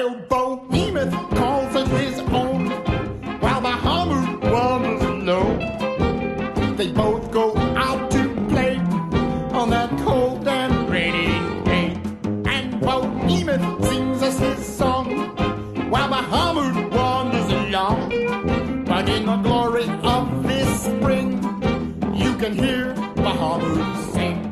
Well, Behemoth calls it his own, while the hammer wanders alone. They both go out to play on that cold and rainy day. And Behemoth sings us his song, while the hammer wanders along. But in the glory of this spring, you can hear the hammer sing.